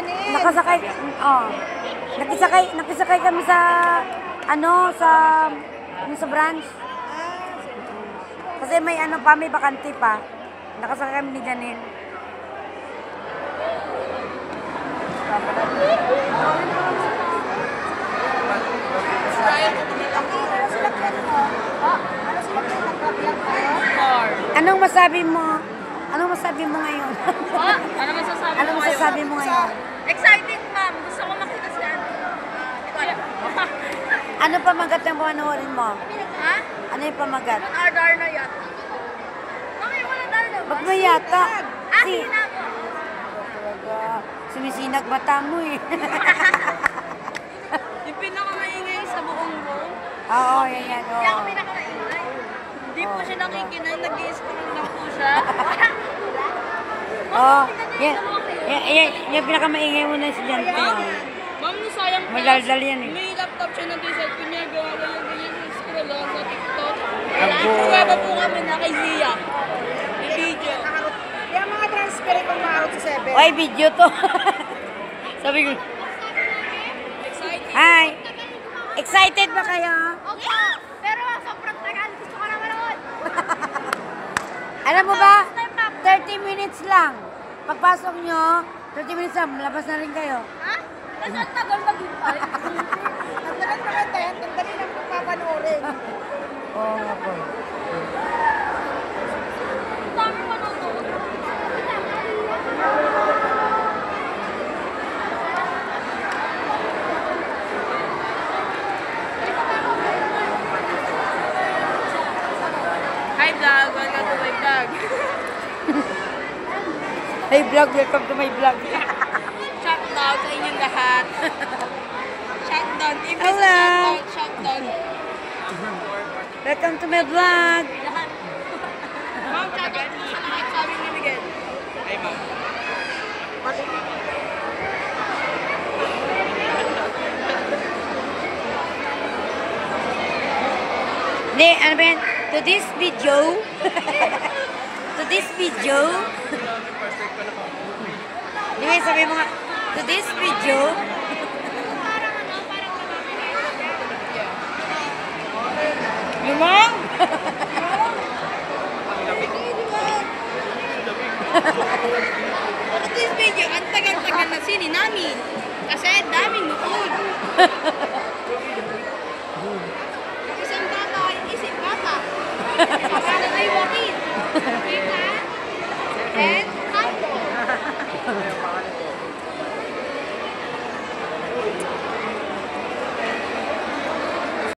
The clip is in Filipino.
nakasakay, oh. Nakisakay kami sa, ano, sa branch. Kasi may ano pa, may bakante pa. Nakasakay kami ni Janelle. Anong masabi mo? Anong masabi mo ngayon? Anong masasabi mo ngayon? Excited, ma'am. Gusto ko makita si Ate. Ano pamagat ang panoorin mo? Ha? Ano yung pamagat? Dar na yata. Bakit wala dar na ba? Ba't may yata? Sige na po. Talaga, sumisinag mata mo eh. Yung pinakamaingay sa buong room. Oo, yan. Hindi ako pinakamaingay. Hindi po siya nakikinay. Nag-i-scroll lang po siya. Oo, yan pinakamaingay mo na si Jante. Ma'am, sayang po. Madaldal yan eh. May laptop siya na din sa kunya. Gawa ganyan sa scroll lang sa TikTok. Abo. Pruweba po kami na kay Zia. May video. Yung mga transparent kong maarot sa 7. Oy, video to. Sabi ko, Excited. hi! Excited ba kayo? Opo. Pero sobrang tagal. Gusto ko na manood. Alam mo ba? 30 minutes lang. Pagpasok nyo, 30 minutes lang, labas na rin kayo. Ha? Kasi ang tagal maghintay. Ang tagal naman tayo, ang dali lang papanoorin. Oo nga po. Ang dami manonood. Hi vlog, welcome to my vlog. Hey vlog, welcome to my vlog. Shutdown sa inyong lahat. Shutdown. Ibig Hello. shutdown. Welcome to my vlog. Ma'am, shutdown po sa lahat. Sabi ni Miguel. Ay, ma'am. Hindi, ano ba yan? To this video. To this video. Di ba sabi mo nga, to this video. Lumang? For this video, ang tagal-tagal na sini namin. Kasi daming nood. Isang bata ay isip bata. Akala na'y wakit. Kita? And humble.